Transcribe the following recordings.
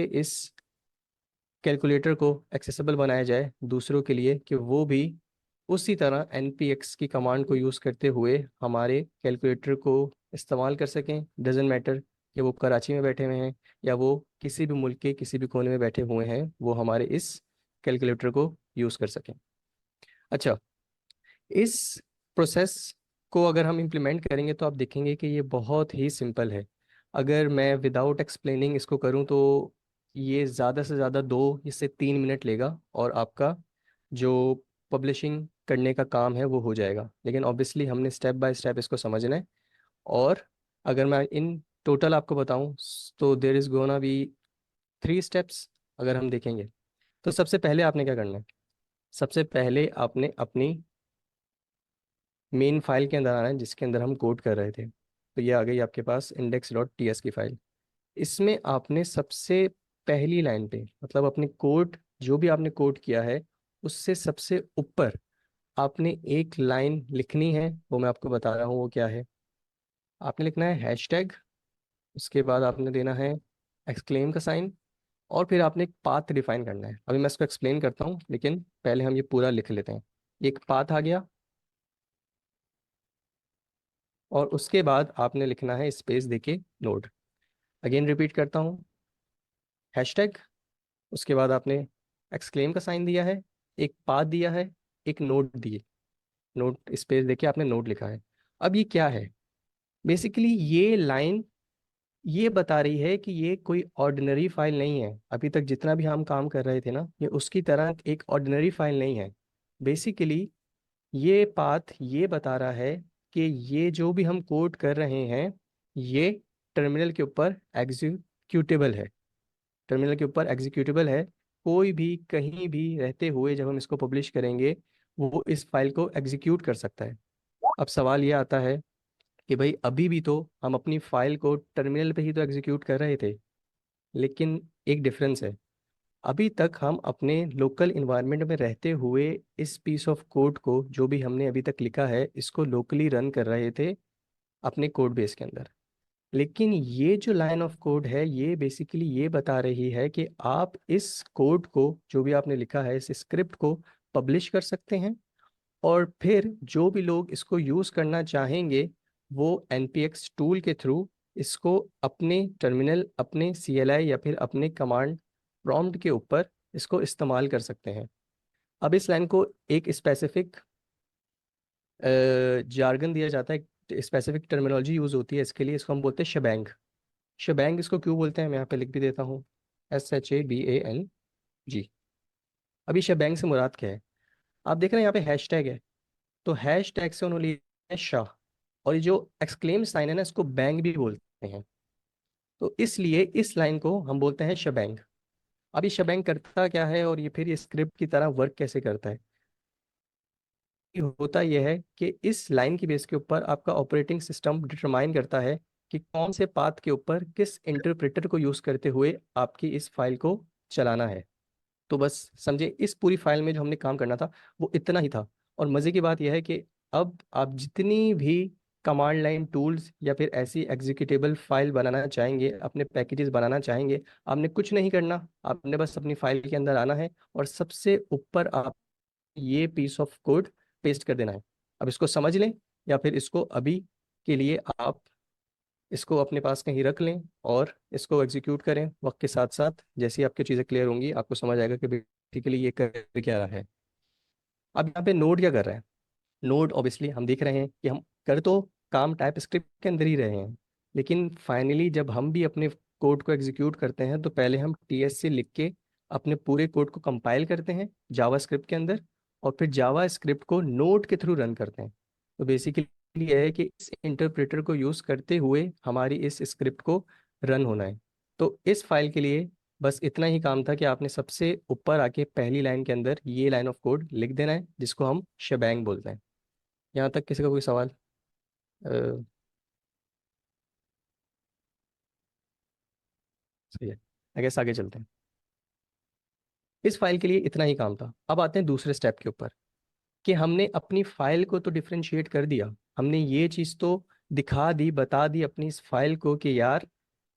इस कैलकुलेटर को एक्सेसिबल बनाया जाए दूसरों के लिए कि वो भी उसी तरह npx की कमांड को यूज़ करते हुए हमारे कैलकुलेटर को इस्तेमाल कर सकें। डजेंट मैटर कि वो कराची में बैठे हुए हैं या वो किसी भी मुल्क के किसी भी कोने में बैठे हुए हैं, वो हमारे इस कैलकुलेटर को यूज़ कर सकें। अच्छा, इस प्रोसेस को अगर हम इम्प्लीमेंट करेंगे तो आप देखेंगे कि ये बहुत ही सिंपल है। अगर मैं विदाउट एक्सप्लेनिंग इसको करूं तो ये ज़्यादा से ज़्यादा 2 से 3 मिनट लेगा और आपका जो पब्लिशिंग करने का काम है वो हो जाएगा। लेकिन ऑब्वियसली हमने स्टेप बाय स्टेप इसको समझना है। और अगर मैं इन टोटल आपको बताऊं तो there is gonna be 3 steps अगर हम देखेंगे। तो सबसे पहले आपने क्या करना है, सबसे पहले आपने अपनी मेन फाइल के अंदर आना है जिसके अंदर हम कोड कर रहे थे। तो ये आ गई आपके पास index.ts की फाइल। इसमें आपने सबसे पहली लाइन पे, मतलब अपने कोड जो भी आपने कोड किया है उससे सबसे ऊपर आपने एक लाइन लिखनी है। वो मैं आपको बता रहा हूँ वो क्या है। आपने लिखना है हैशटैग, उसके बाद आपने देना है एक्सक्लेम का साइन, और फिर आपने एक पाथ डिफाइन करना है। अभी मैं इसको एक्सप्लेन करता हूँ लेकिन पहले हम ये पूरा लिख लेते हैं। एक पाथ आ गया और उसके बाद आपने लिखना है स्पेस देके नोड। अगेन रिपीट करता हूँ, हैशटैग, उसके बाद आपने एक्सक्लेम का साइन दिया है, एक पाथ दिया है, एक नोट दिए, नोट स्पेस देके आपने नोट लिखा है। अब ये क्या है, बेसिकली ये लाइन ये बता रही है कि ये कोई ऑर्डिनरी फाइल नहीं है। अभी तक जितना भी हम काम कर रहे थे ना, ये उसकी तरह एक ऑर्डिनरी फाइल नहीं है। बेसिकली ये पाथ ये बता रहा है कि ये जो भी हम कोड कर रहे हैं ये टर्मिनल के ऊपर एग्जीक्यूटेबल है। टर्मिनल के ऊपर एग्जीक्यूटेबल है। कोई भी कहीं भी रहते हुए जब हम इसको पब्लिश करेंगे वो इस फाइल को एग्जीक्यूट कर सकता है। अब सवाल ये आता है कि भाई अभी भी तो हम अपनी फाइल को टर्मिनल पे ही तो एग्जीक्यूट कर रहे थे, लेकिन एक डिफरेंस है। अभी तक हम अपने लोकल इन्वायरमेंट में रहते हुए इस पीस ऑफ कोड को जो भी हमने अभी तक लिखा है इसको लोकली रन कर रहे थे अपने कोड बेस के अंदर। लेकिन ये जो लाइन ऑफ कोड है ये बेसिकली ये बता रही है कि आप इस कोड को जो भी आपने लिखा है इस स्क्रिप्ट को पब्लिश कर सकते हैं, और फिर जो भी लोग इसको यूज़ करना चाहेंगे वो npx टूल के थ्रू इसको अपने टर्मिनल, अपने CLI या फिर अपने कमांड प्रॉम्प्ट के ऊपर इसको इस्तेमाल कर सकते हैं। अब इस लाइन को एक स्पेसिफिक जार्गन दिया जाता है, स्पेसिफिक टर्मिनोलॉजी यूज़ होती है इसके लिए, इसको हम बोलते हैं शबैंग। शबैंग इसको क्यों बोलते हैं मैं यहाँ पे लिख भी देता हूँ, SHABANG। अभी शबैंग से मुराद क्या है, आप देख रहे हैं यहाँ पे हैशटैग है, तो हैश टैग से उन्होंने लिया है शाह। और ये जो एक्सक्लेम साइन है ना इसको बैंग भी बोलते हैं। तो इसलिए इस लाइन को हम बोलते हैं शबैंग। अब ये शबैंग करता क्या है और ये फिर ये स्क्रिप्ट की तरह वर्क कैसे करता है। ये होता यह है कि इस लाइन की बेस के ऊपर आपका ऑपरेटिंग सिस्टम डिटरमाइन करता है कि कौन से पाथ के ऊपर किस इंटरप्रेटर को यूज़ करते हुए आपकी इस फाइल को चलाना है। तो बस समझे इस पूरी फाइल में जो हमने काम करना था वो इतना ही था। और मज़े की बात यह है कि अब आप जितनी भी कमांड लाइन टूल्स या फिर ऐसी एग्जीक्यूटेबल फाइल बनाना चाहेंगे, अपने पैकेजेस बनाना चाहेंगे, आपने कुछ नहीं करना, आपने बस अपनी फाइल के अंदर आना है और सबसे ऊपर आप ये पीस ऑफ कोड पेस्ट कर देना है। अब इसको समझ लें या फिर इसको अभी के लिए आप इसको अपने पास कहीं रख लें और इसको एग्जीक्यूट करें वक्त के साथ साथ। जैसे ही आपकी चीज़ें क्लियर होंगी आपको समझ आएगा कि बेसिकली ये कर क्या रहा है। अब यहाँ पे नोड क्या कर रहा है, नोड ऑब्वियसली हम देख रहे हैं कि हम कर तो काम टाइप स्क्रिप्ट के अंदर ही रहे हैं, लेकिन फाइनली जब हम भी अपने कोड को एग्जीक्यूट करते हैं तो पहले हम TSC लिख के अपने पूरे कोड को कंपाइल करते हैं जावा स्क्रिप्ट के अंदर, और फिर जावा स्क्रिप्ट को नोड के थ्रू रन करते हैं। तो बेसिकली यह है कि इस इंटरप्रेटर को यूज़ करते हुए हमारी इस स्क्रिप्ट को रन होना है। तो इस फाइल के लिए बस इतना ही काम था कि आपने सबसे ऊपर आके पहली लाइन के अंदर ये लाइन ऑफ कोड लिख देना है जिसको हम शबैंग बोलते हैं। यहाँ तक किसी का कोई सवाल? सही है, आई गेस आगे चलते हैं। इस फाइल के लिए इतना ही काम था। अब आते हैं दूसरे स्टेप के ऊपर कि हमने अपनी फाइल को तो डिफरेंशिएट कर दिया, हमने ये चीज़ तो दिखा दी, बता दी अपनी इस फाइल को कि यार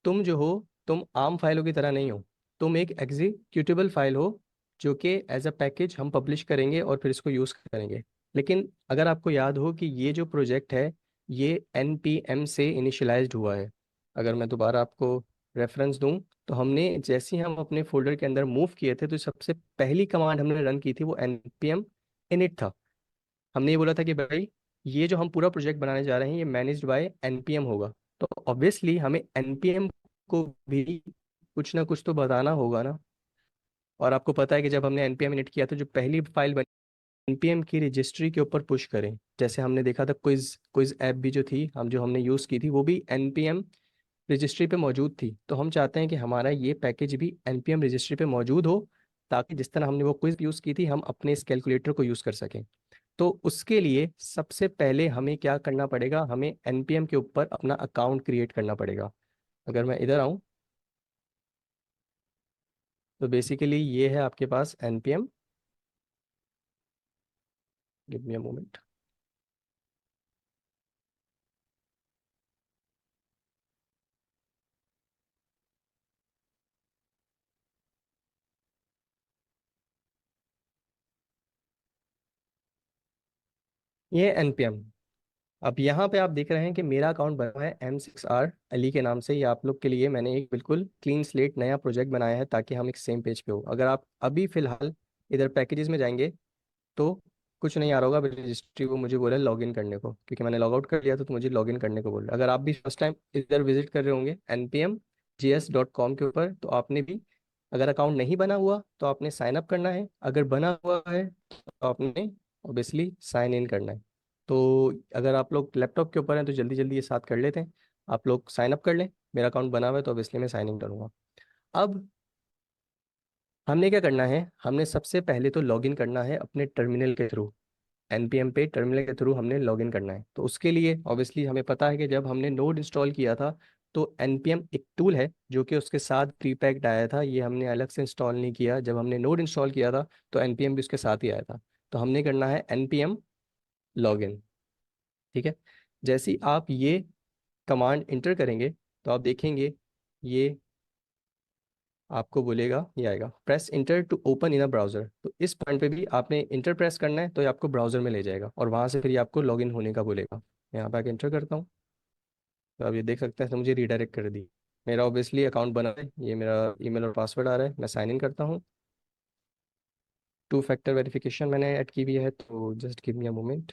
तुम जो हो तुम आम फाइलों की तरह नहीं हो। तुम एक एग्जीक्यूटेबल फाइल हो जो कि एज अ पैकेज हम पब्लिश करेंगे और फिर इसको यूज़ करेंगे। लेकिन अगर आपको याद हो कि ये जो प्रोजेक्ट है ये npm से इनिशियलाइज्ड हुआ है। अगर मैं दोबारा आपको रेफरेंस दूं तो हमने जैसे ही हम अपने फोल्डर के अंदर मूव किए थे तो सबसे पहली कमांड हमने रन की थी वो npm init था। हमने ये बोला था कि भाई ये जो हम पूरा प्रोजेक्ट बनाने जा रहे हैं ये मैनेज्ड बाय npm होगा। तो ऑब्वियसली हमें npm को भी कुछ ना कुछ तो बताना होगा ना। और आपको पता है कि जब हमने npm init किया तो जो पहली फाइल बनी npm की रजिस्ट्री के ऊपर पुश करें। जैसे हमने देखा था क्विज क्विज ऐप भी जो थी हम जो हमने यूज़ की थी वो भी npm रजिस्ट्री पे मौजूद थी। तो हम चाहते हैं कि हमारा ये पैकेज भी npm रजिस्ट्री पे मौजूद हो ताकि जिस तरह हमने वो क्विज यूज़ की थी हम अपने इस कैलकुलेटर को यूज़ कर सकें। तो उसके लिए सबसे पहले हमें क्या करना पड़ेगा, हमें npm के ऊपर अपना अकाउंट क्रिएट करना पड़ेगा। अगर मैं इधर आऊँ तो बेसिकली ये है आपके पास npm। Give me a moment. ये है npm। अब यहाँ पे आप देख रहे हैं कि मेरा अकाउंट बना हुआ है M6R अली के नाम से। ये आप लोग के लिए मैंने एक बिल्कुल क्लीन स्लेट नया प्रोजेक्ट बनाया है ताकि हम एक सेम पेज पे हो। अगर आप अभी फिलहाल इधर पैकेजेस में जाएंगे तो कुछ नहीं आ रहा होगा। रजिस्ट्री वो मुझे बोला लॉगिन करने को, क्योंकि मैंने लॉग आउट कर लिया तो मुझे लॉगिन करने को बोल रहा है। अगर आप भी फर्स्ट टाइम इधर विजिट कर रहे होंगे npmjs.com के ऊपर तो आपने भी, अगर अकाउंट नहीं बना हुआ तो आपने साइन अप करना है, अगर बना हुआ है तो आपने ऑब्वियसली साइन इन करना है। तो अगर आप लोग लैपटॉप के ऊपर हैं तो जल्दी जल्दी ये साथ कर लेते हैं। आप लोग साइन अप कर लें। मेरा अकाउंट बना हुआ है तो ऑब्वियसली मैं साइन इन करूँगा। अब हमने क्या करना है, हमने सबसे पहले तो लॉगिन करना है अपने टर्मिनल के थ्रू। npm पे टर्मिनल के थ्रू हमने लॉगिन करना है। तो उसके लिए ऑब्वियसली हमें पता है कि जब हमने नोड इंस्टॉल किया था तो npm एक टूल है जो कि उसके साथ प्री पैक्ड आया था। ये हमने अलग से इंस्टॉल नहीं किया। जब हमने नोड इंस्टॉल किया था तो npm भी उसके साथ ही आया था। तो हमने करना है npm लॉगिन। ठीक है। जैसे ही आप ये कमांड इंटर करेंगे तो आप देखेंगे ये आपको बोलेगा, ये आएगा press enter to open in a browser. तो इस पॉइंट पे भी आपने इंटर प्रेस करना है तो ये आपको ब्राउजर में ले जाएगा और वहां से फिर ये आपको लॉगिन होने का बोलेगा। यहाँ पे आके इंटर करता हूँ तो आप ये देख सकते हैं तो मुझे रीडायरेक्ट कर दी। मेरा ऑब्वियसली अकाउंट बना है, ये मेरा ईमेल और पासवर्ड आ रहा है। मैं साइन इन करता हूँ। टू फैक्टर वेरिफिकेशन मैंने ऐड की हुई है तो just give me a moment.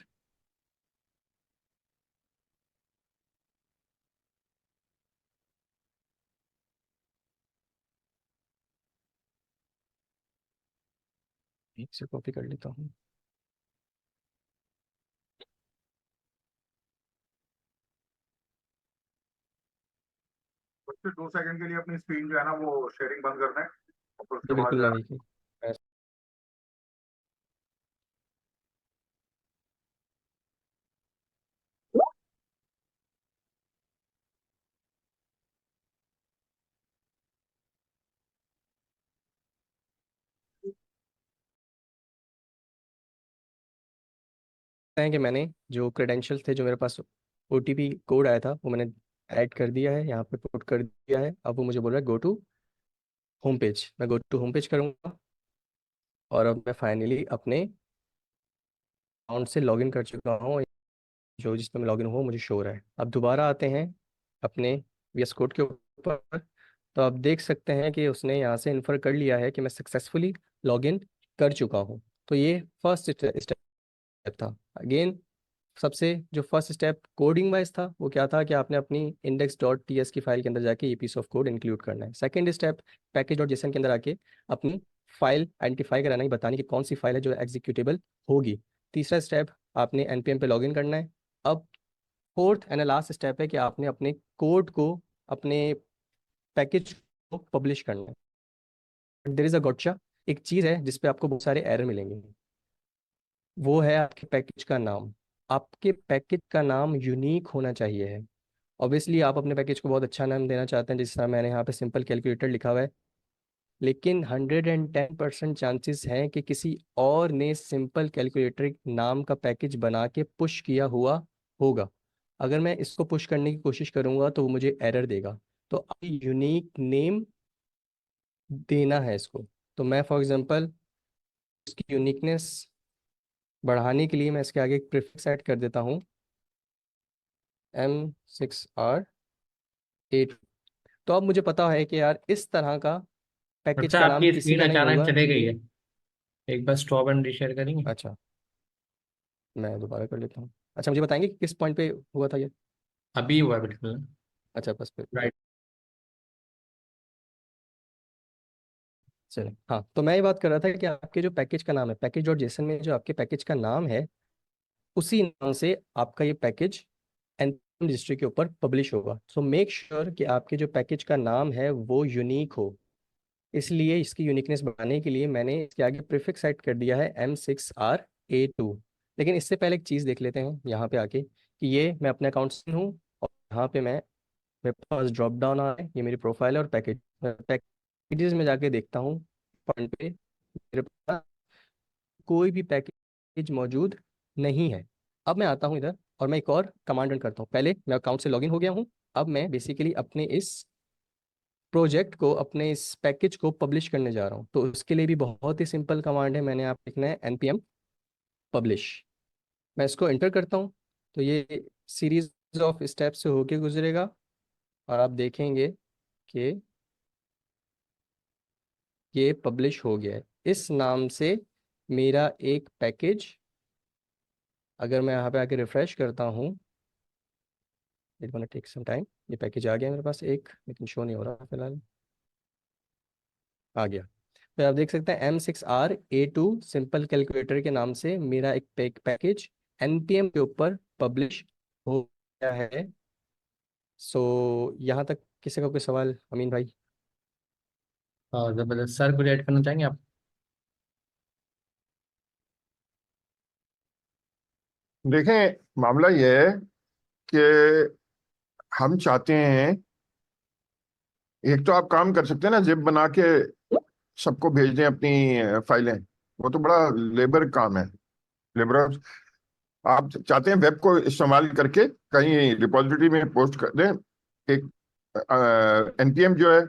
एक से कॉपी कर लेता हूँ। कुछ 2 सेकंड के लिए अपनी स्क्रीन जो है ना वो शेयरिंग बंद कर दें और फिर ये उसके बाद बिल्कुल जो ना है हुई थी। हैं कि मैंने जो क्रेडेंशियल्स थे, जो मेरे पास ओटीपी कोड आया था वो मैंने ऐड कर दिया है, यहाँ पे पुट कर दिया है। अब वो मुझे बोल रहा है गो टू होम पेज। मैं गो टू होम पेज करूँगा और अब मैं फाइनली अपने अकाउंट से लॉगिन कर चुका हूँ। जो जिसमें मैं लॉगिन हुआ मुझे शो हो रहा है। अब दोबारा आते हैं अपने वीएस कोड के ऊपर। तो आप देख सकते हैं कि उसने यहाँ से इन्फर कर लिया है कि मैं सक्सेसफुली लॉगिन कर चुका हूँ। तो ये फर्स्ट स्टेप था। अगेन सबसे जो फर्स्ट स्टेप कोडिंग वाइज था वो क्या था कि आपने अपनी index.ts की फाइल के अंदर जाके ये पीस ऑफ कोड इंक्लूड करना है। सेकंड स्टेप package.json के अंदर आके अपनी फाइल आइडेंटिफाई कराना है, बताने की कौन सी फाइल है जो एग्जीक्यूटेबल होगी। तीसरा स्टेप आपने npm पे लॉगिन करना है। अब फोर्थ एंड लास्ट स्टेप है कि आपने अपने कोड को, अपने पैकेज को पब्लिश करना है। देर इज अ गॉटचा, एक चीज़ है जिसपे आपको बहुत सारे एरर मिलेंगे। वो है आपके पैकेज का नाम। आपके पैकेज का नाम यूनिक होना चाहिए है। ऑब्वियसली आप अपने पैकेज को बहुत अच्छा नाम देना चाहते हैं, जिस तरह मैंने यहाँ पे सिंपल कैलकुलेटर लिखा हुआ है। लेकिन 110% चांसेस हैं कि किसी और ने सिंपल कैलकुलेटर नाम का पैकेज बना के पुश किया हुआ होगा। अगर मैं इसको पुश करने की कोशिश करूंगा तो वो मुझे एरर देगा। तो यूनिक नेम देना है इसको। तो मैं फॉर एग्जांपल इसकी यूनिकनेस बढ़ाने के लिए मैं इसके आगे एक प्रीफिक्स ऐड कर देता हूँ, M6R8। तो अब मुझे पता है कि यार इस तरह का पैकेज अच्छा, का नाम आपकी किसी स्क्रीन का नहीं अचानक होगा चली गई जो। है। एक बार स्टॉप एंड रीशेयर करेंगे। अच्छा, मैं दोबारा कर लेता हूँ। अच्छा, मुझे बताएंगे कि किस पॉइंट पे हुआ था ये। अभी हुआ है बिल्कुल। अच्छा, बस फिर राइट। चले। हाँ, तो मैं ये बात कर रहा था कि आपके जो पैकेज का नाम है, पैकेज डॉट जेसन में जो आपके पैकेज का नाम है, उसी नाम से आपका ये पैकेज एनपीएम रजिस्ट्री के ऊपर पब्लिश होगा। सो मेक श्योर कि आपके जो पैकेज का नाम है वो यूनिक हो। इसलिए इसकी यूनिकनेस बढ़ाने के लिए मैंने इसके आगे प्रीफिक्स सेट कर दिया है M6R A2। लेकिन इससे पहले एक चीज़ देख लेते हैं यहाँ पे आके कि ये मैं अपने अकाउंट से हूँ, और यहाँ पे मैं, मेरे पास ड्रॉप डाउन आ रहा है, ये मेरी प्रोफाइल है और पैकेजेस में जाके देखता हूँ पॉइंट पे मेरे पास कोई भी पैकेज मौजूद नहीं है। अब मैं आता हूँ इधर और मैं एक और कमांड रन करता हूँ। पहले मैं अकाउंट से लॉगिन हो गया हूँ। अब मैं बेसिकली अपने इस प्रोजेक्ट को, अपने इस पैकेज को पब्लिश करने जा रहा हूँ। तो उसके लिए भी बहुत ही सिंपल कमांड है, मैंने आप लिखना है npm publish। मैं इसको एंटर करता हूँ तो ये सीरीज ऑफ स्टेप से होके गुजरेगा, और आप देखेंगे कि ये पब्लिश हो गया है इस नाम से। मेरा एक पैकेज, अगर मैं यहाँ पे आके रिफ्रेश करता हूँ, it gonna take some time. ये पैकेज आ गया मेरे पास एक, लेकिन शो नहीं हो रहा फिलहाल। आ गया। तो आप देख सकते हैं M6R A2 सिंपल कैलकुलेटर के नाम से मेरा एक पैकेज npm के ऊपर पब्लिश हो गया है। सो यहाँ तक किसी का कोई सवाल, अमीन भाई? और जबरदस्त सर, कुछ ऐड करना चाहेंगे आप? देखें, मामला यह है कि हम चाहते हैं, एक तो आप काम कर सकते हैं ना, जिप बना के सबको भेज दें अपनी फाइलें। वो तो बड़ा लेबर काम है, लेबर। आप चाहते हैं वेब को इस्तेमाल करके कहीं रिपॉजिटरी में पोस्ट कर दें। एक एनपीएम जो है,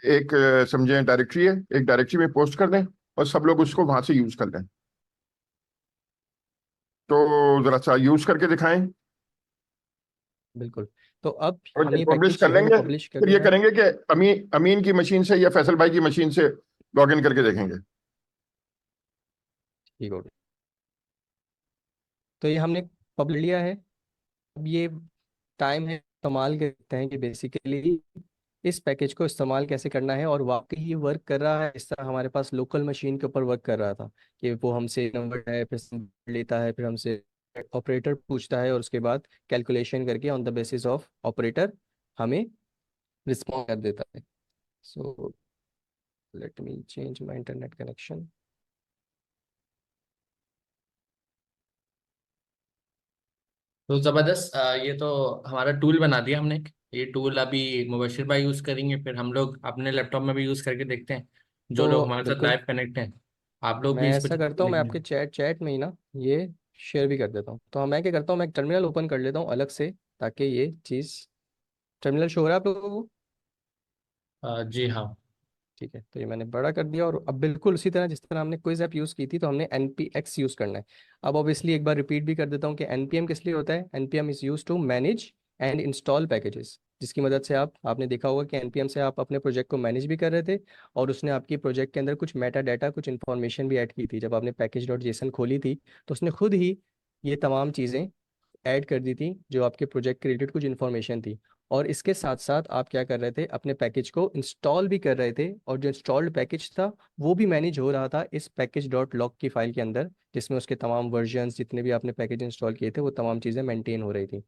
एक समझे डायरेक्टरी है, एक डायरेक्टरी में पोस्ट कर दें और सब लोग उसको वहां से यूज कर लें। तो जरा सा यूज करके दिखाएं। बिल्कुल। तो अब और हम जब ये पब्लिश पैकेज कर जो है वो लेंगे पब्लिश कर फिर ये दिया है। करेंगे कि अमीन अमीन की मशीन से या फैसल भाई की मशीन से लॉग इन करके देखेंगे। ठीक हो गया। तो ये हमने पब्लिश लिया है। अब ये टाइम है इस्तेमाल करते हैं कि बेसिकली इस पैकेज को इस्तेमाल कैसे करना है, और वाकई ये वर्क कर रहा है इस तरह हमारे पास लोकल मशीन के ऊपर वर्क कर रहा था। कि वो हमसे नंबर है, फिर से लेता है, फिर हमसे ऑपरेटर पूछता है, और उसके बाद कैलकुलेशन करके on the basis of operator हमें रिस्पॉन्ड कर देता है। So let me change my internet connection. तो जबरदस्त, ये तो हमारा टूल बना दिया हमने। ये टूल अभी मुबशिर भाई यूज करेंगे, फिर हम लोग अपने लैपटॉप में भी यूज करके देखते हैं, जो तो लोग हमारे साथ बिल्कुल, लाइव कनेक्ट हैं। आप लोग भी मैं इस पर ऐसा करता हूँ, मैं लिखें। आपके चैट चैट में ही ना ये शेयर भी कर देता हूँ। तो मैं क्या करता हूँ, मैं एक टर्मिनल ओपन कर लेता हूँ अलग से, ताकि ये चीज़, टर्मिनल शो हो रहा है आप लोगों को? जी हाँ। ठीक है, तो ये मैंने बड़ा कर दिया। और अब बिल्कुल उसी तरह जिस तरह हमने क्विज ऐप यूज़ की थी, तो हमने npx यूज़ करना है। अब ऑब्वियसली एक बार रिपीट भी कर देता हूँ कि npm किस लिए होता है। npm is use to manage and install packages, जिसकी मदद से आपने देखा होगा कि npm से आप अपने प्रोजेक्ट को मैनेज भी कर रहे थे, और उसने आपकी प्रोजेक्ट के अंदर कुछ मेटा डाटा, कुछ इन्फॉर्मेशन भी ऐड की थी। जब आपने पैकेज डॉट जेसन खोली थी, तो उसने खुद ही ये तमाम चीज़ें ऐड कर दी थी जो आपके प्रोजेक्ट के रिलेटेड कुछ इन्फॉर्मेशन थी। और इसके साथ साथ आप क्या कर रहे थे, अपने पैकेज को इंस्टॉल भी कर रहे थे, और जो इंस्टॉल्ड पैकेज था वो भी मैनेज हो रहा था इस पैकेज डॉट लॉग की फाइल के अंदर, जिसमें उसके तमाम वर्जन्स, जितने भी आपने पैकेज इंस्टॉल किए थे, वो तमाम चीज़ें मेंटेन हो रही थी।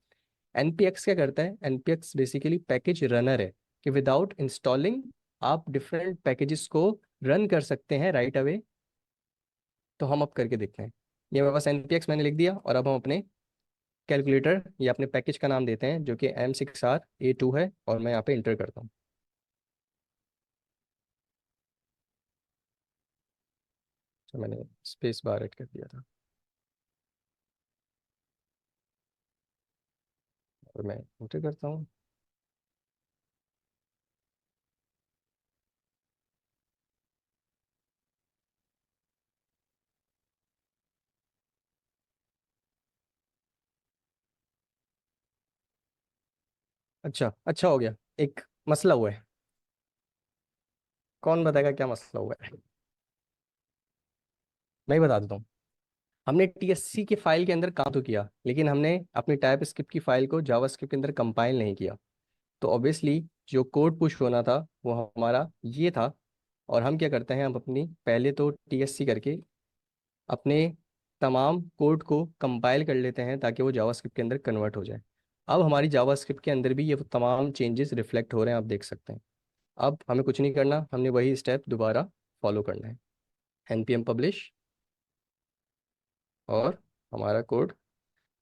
npx क्या करता है? npx बेसिकली पैकेज रनर है, कि विदाउट इंस्टॉलिंग आप डिफरेंट पैकेजेस को रन कर सकते हैं राइट अवे। तो हम अब करके देखते हैं। ये मेरे पास npx मैंने लिख दिया, और अब हम अपने कैलकुलेटर या अपने पैकेज का नाम देते हैं जो कि M6R A2 है, और मैं यहाँ पे इंटर करता हूँ। तो मैंने स्पेस बार ऐड कर दिया था, और मैं इंटर करता हूँ। अच्छा अच्छा हो गया। एक मसला हुआ है, कौन बताएगा क्या मसला हुआ है? मैं ही बता देता हूँ। हमने टीएससी की फाइल के अंदर काम तो किया, लेकिन हमने अपनी टाइप स्क्रिप्ट की फाइल को जावास्क्रिप्ट के अंदर कंपाइल नहीं किया। तो ऑब्वियसली जो कोड पुश होना था वो हमारा ये था। और हम क्या करते हैं, हम अपनी पहले तो टीएससी करके अपने तमाम कोड को कंपाइल कर लेते हैं ताकि वो जावास्क्रिप्ट के अंदर कन्वर्ट हो जाए। अब हमारी जावास्क्रिप्ट के अंदर भी ये तमाम चेंजेस रिफ्लेक्ट हो रहे हैं, आप देख सकते हैं। अब हमें कुछ नहीं करना, हमने वही स्टेप दोबारा फॉलो करना है। npm publish, और हमारा कोड,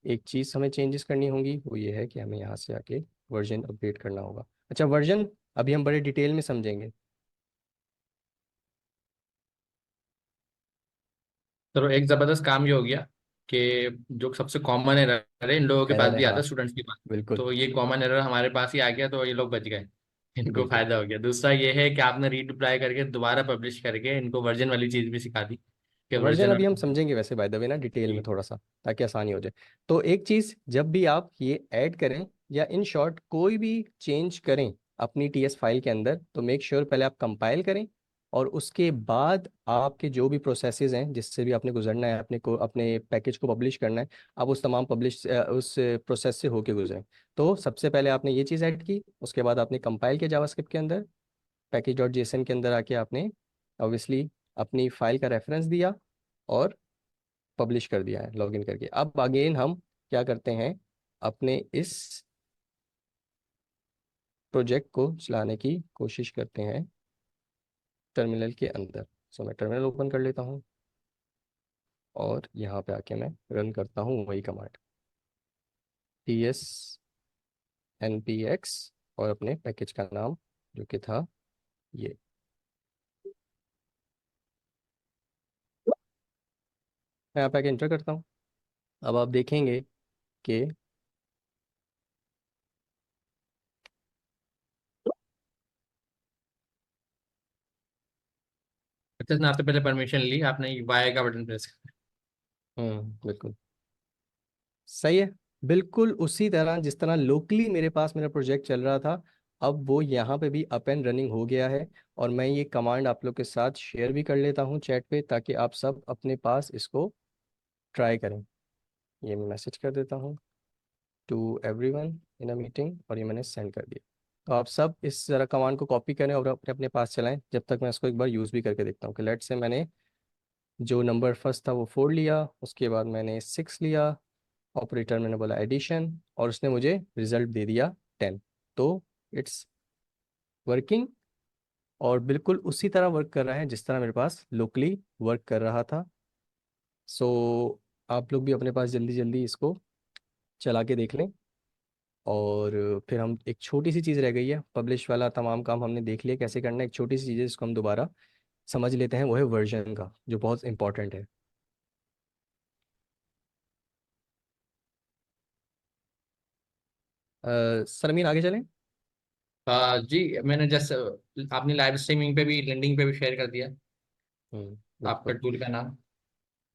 एक चीज़ हमें चेंजेस करनी होगी, वो ये है कि हमें यहाँ से आके वर्जन अपडेट करना होगा। अच्छा, वर्जन अभी हम बड़े डिटेल में समझेंगे। तो एक जबरदस्त काम ये हो गया कि जो सबसे कॉमन एरर है इन लोगों के पास एरर है, भी आता हाँ, है, स्टूडेंट्स के पास। बिल्कुल तो ये कॉमन एरर हमारे पास ही आ गया, तो ये लोग बच गए। इनको बिल्कुल। फायदा हो गया। दूसरा ये है कि आपने रीडिप्लॉय करके दोबारा पब्लिश करके इनको वर्जन वाली चीज भी सिखा दी कि वर्जन वर्जन। अभी हम समझेंगे वैसे बाय द वे ना, डिटेल में जी। थोड़ा सा, ताकि आसानी हो जाए। तो एक चीज़, जब भी आप ये ऐड करें या इन शॉर्ट कोई भी चेंज करें अपनी टीएस फाइल के अंदर, तो मेक श्योर पहले आप कंपाइल करें, और उसके बाद आपके जो भी प्रोसेसेस हैं जिससे भी आपने गुजरना है, अपने को अपने पैकेज को पब्लिश करना है, आप उस तमाम पब्लिश उस प्रोसेस से होके गुजरें। तो सबसे पहले आपने ये चीज़ ऐड की, उसके बाद आपने कंपाइल किया जावास्क्रिप्ट के अंदर, पैकेज डॉट जेसन के अंदर आके आपने ऑब्वियसली अपनी फाइल का रेफरेंस दिया और पब्लिश कर दिया है लॉगिन करके। अब अगेन हम क्या करते हैं, अपने इस प्रोजेक्ट को चलाने की कोशिश करते हैं टर्मिनल के अंदर। सो मैं टर्मिनल ओपन कर लेता हूँ, और यहाँ पे आके मैं रन करता हूँ वही command, T S N P X, और अपने पैकेज का नाम जो कि था ये। मैं यहाँ पे आके इंटर करता हूँ। अब आप देखेंगे कि अच्छा, इसने आपसे पहले परमिशन ली, आपने वाई का बटन प्रेस किया। बिल्कुल सही है। बिल्कुल उसी तरह जिस तरह लोकली मेरे पास मेरा प्रोजेक्ट चल रहा था, अब वो यहाँ पे भी अप एंड रनिंग हो गया है। और मैं ये कमांड आप लोग के साथ शेयर भी कर लेता हूँ चैट पे, ताकि आप सब अपने पास इसको ट्राई करें। ये मैं मैसेज कर देता हूँ to everyone in a meeting, और ये मैंने सेंड कर दिया। तो आप सब इस ज़रा कमांड को कॉपी करें और अपने अपने पास चलाएं, जब तक मैं इसको एक बार यूज़ भी करके देखता हूँ। कि लेट से मैंने जो नंबर फर्स्ट था वो 4 लिया, उसके बाद मैंने 6 लिया, ऑपरेटर मैंने बोला एडिशन, और उसने मुझे रिजल्ट दे दिया 10। तो इट्स वर्किंग, और बिल्कुल उसी तरह वर्क कर रहा है जिस तरह मेरे पास लोकली वर्क कर रहा था। सो आप लोग भी अपने पास जल्दी जल्दी इसको चला के देख लें। और फिर हम, एक छोटी सी चीज़ रह गई है, पब्लिश वाला तमाम काम हमने देख लिया कैसे करना है। एक छोटी सी चीज़ है जिसको हम दोबारा समझ लेते हैं, वो है वर्जन का, जो बहुत इंपॉर्टेंट है। सरमीन आगे चलें। जी, मैंने जैसे आपने लाइव स्ट्रीमिंग पे भी, लिंक्डइन पे भी शेयर कर दिया आपका बिल्कुल। टूल का नाम।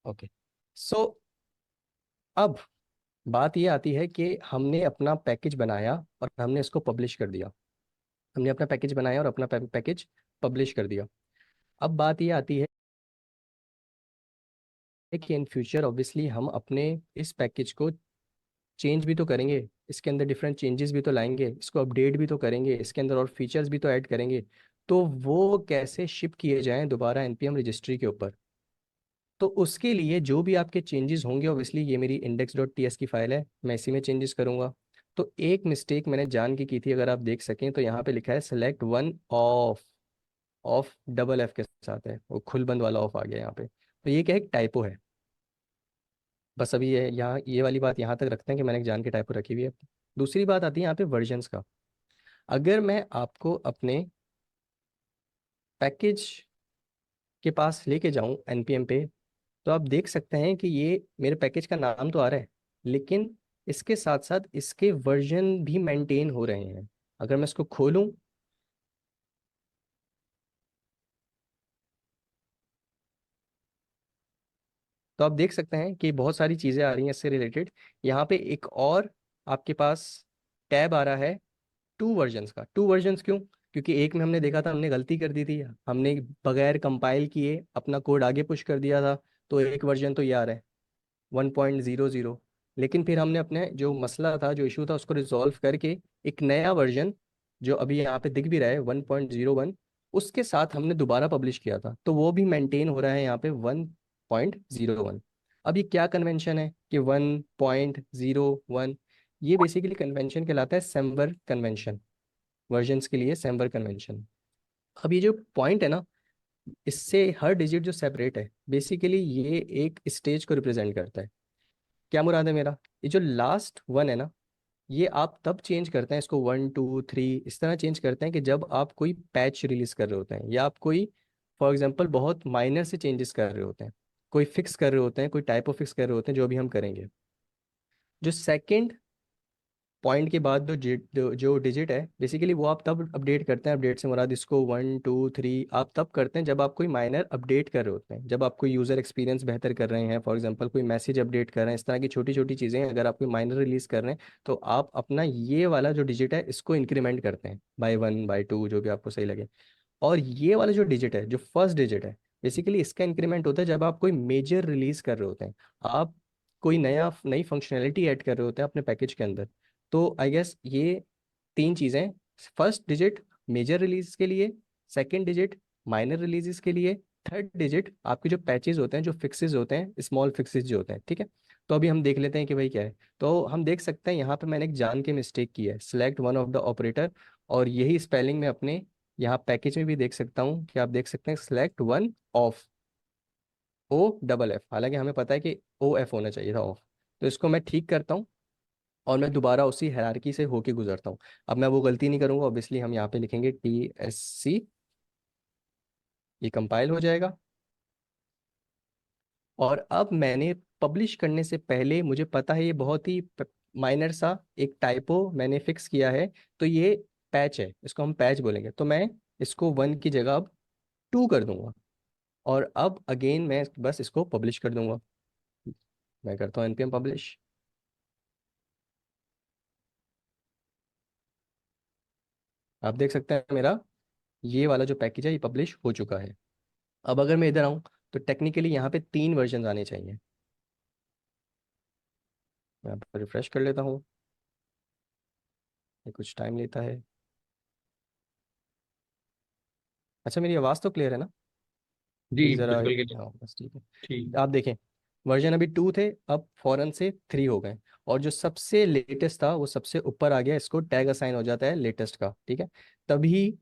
ओके। सो अब बात ये आती है कि हमने अपना पैकेज बनाया और हमने इसको पब्लिश कर दिया। हमने अपना पैकेज बनाया और अपना पैकेज पब्लिश कर दिया। अब बात ये आती है कि इन फ्यूचर ऑब्वियसली हम अपने इस पैकेज को चेंज भी तो करेंगे, इसके अंदर डिफरेंट चेंजेस भी तो लाएंगे, इसको अपडेट भी तो करेंगे, इसके अंदर और फीचर्स भी तो ऐड करेंगे। तो वो कैसे शिप किए जाएं दोबारा एनपीएम रजिस्ट्री के ऊपर? तो उसके लिए जो भी आपके चेंजेस होंगे, ऑब्वियसली ये मेरी index.ts की फाइल है, मैं इसी में चेंजेस करूंगा। तो एक मिस्टेक मैंने जान की थी, अगर आप देख सकें तो यहाँ पे लिखा है select one of, of double F के साथ है, वो खुल बंद वाला ऑफ आ गया यहाँ पे। तो ये क्या है, टाइपो है। बस अभी ये यहाँ ये वाली बात यहाँ तक रखते हैं कि मैंने एक जान के टाइपो रखी हुई है। दूसरी बात आती है यहाँ पे वर्जन्स का। अगर मैं आपको अपने पैकेज के पास लेके जाऊं एनपीएम पे, तो आप देख सकते हैं कि ये मेरे पैकेज का नाम तो आ रहा है, लेकिन इसके साथ साथ इसके वर्जन भी मेंटेन हो रहे हैं। अगर मैं इसको खोलूं, तो आप देख सकते हैं कि बहुत सारी चीज़ें आ रही हैं इससे रिलेटेड। यहाँ पे एक और आपके पास टैब आ रहा है, टू वर्जन्स का। टू वर्जन्स क्यों? क्योंकि एक में हमने देखा था हमने गलती कर दी थी, हमने बगैर कंपाइल किए अपना कोड आगे पुश कर दिया था, तो एक वर्जन तो ये आ रहा है 1.00। लेकिन फिर हमने अपने जो मसला था, जो इशू था, उसको रिजॉल्व करके एक नया वर्जन जो अभी यहाँ पे दिख भी रहा है 1.01, उसके साथ हमने दोबारा पब्लिश किया था, तो वो भी मेंटेन हो रहा है यहाँ पे 1.01। अब ये क्या कन्वेंशन है कि 1.01? ये बेसिकली कन्वेंशन कहलाता है सैम्बर कन्वेंशन, वर्जन्स के लिए सैम्बर कन्वेंशन। अब ये जो पॉइंट है ना, इससे हर डिजिट जो सेपरेट है बेसिकली ये एक स्टेज को रिप्रेजेंट करता है। क्या मुराद है मेरा? ये जो लास्ट वन है ना, ये आप तब चेंज करते हैं इसको, 1 2 3 इस तरह चेंज करते हैं कि जब आप कोई पैच रिलीज कर रहे होते हैं, या आप कोई फॉर एग्जांपल बहुत माइनर से चेंजेस कर रहे होते हैं, कोई फिक्स कर रहे होते हैं, कोई टाइप ऑफ फिक्स कर रहे होते हैं, जो भी हम करेंगे। जो सेकंड पॉइंट के बाद जो डिजिट है बेसिकली वो आप तब अपडेट करते हैं, अपडेट से मुराद इसको 1 2 3 आप तब करते हैं जब आप कोई माइनर अपडेट कर रहे होते हैं, जब आप कोई यूज़र एक्सपीरियंस बेहतर कर रहे हैं, फॉर एग्जांपल कोई मैसेज अपडेट कर रहे हैं, इस तरह की छोटी छोटी चीज़ें अगर आप कोई माइनर रिलीज कर रहे हैं, तो आप अपना ये वाला जो डिजिट है इसको इंक्रीमेंट करते हैं बाय 1 बाय 2 जो भी आपको सही लगे। और ये वाला जो डिजिट है, जो फर्स्ट डिजिट है, बेसिकली इसका इंक्रीमेंट होता है जब आप कोई मेजर रिलीज कर रहे होते हैं, आप कोई नई फंक्शनैलिटी ऐड कर रहे होते हैं अपने पैकेज के अंदर। तो आई गेस ये तीन चीज़ें, फर्स्ट डिजिट मेजर रिलीज के लिए, सेकंड डिजिट माइनर रिलीजेस के लिए, थर्ड डिजिट आपके जो पैचेस होते हैं, जो फिक्सेस होते हैं, स्मॉल फिक्सेस जो होते हैं, ठीक है। तो अभी हम देख लेते हैं कि भाई क्या है। तो हम देख सकते हैं यहाँ पे मैंने एक जान के मिस्टेक की है, select one of the operator, और यही स्पेलिंग में अपने यहाँ पैकेज में भी देख सकता हूँ कि आप देख सकते हैं सिलेक्ट वन ऑफ OFF, हालांकि हमें पता है कि OF होना चाहिए था, ऑफ। तो इसको मैं ठीक करता हूँ और मैं दोबारा उसी हायरार्की से होके गुजरता हूँ। अब मैं वो गलती नहीं करूंगा, ऑब्वियसली हम यहाँ पे लिखेंगे TSC, ये कंपाइल हो जाएगा। और अब मैंने पब्लिश करने से पहले मुझे पता है ये बहुत ही माइनर सा एक टाइपो मैंने फिक्स किया है, तो ये पैच है, इसको हम पैच बोलेंगे, तो मैं इसको 1 की जगह अब 2 कर दूंगा, और अब अगेन मैं बस इसको पब्लिश कर दूंगा। मैं करता हूँ npm पब्लिश। आप देख सकते हैं मेरा ये वाला जो पैकेज है ये पब्लिश हो चुका है। अब अगर मैं इधर आऊँ तो टेक्निकली यहाँ पे 3 वर्जन आने चाहिए। मैं यहाँ पर रिफ्रेश कर लेता हूँ, ये कुछ टाइम लेता है। अच्छा, मेरी आवाज़ तो क्लियर है ना? जी मेरी ज़रा, बिल्कुल के हाँ बस ठीक है। ठीक। आप देखें, वर्जन अभी 2 थे, अब फौरन से 3 हो गए, और जो सबसे लेटेस्ट था वो सबसे ऊपर आ गया, इसको टैग असाइन हो जाता है लेटेस्ट का, ठीक है। तभी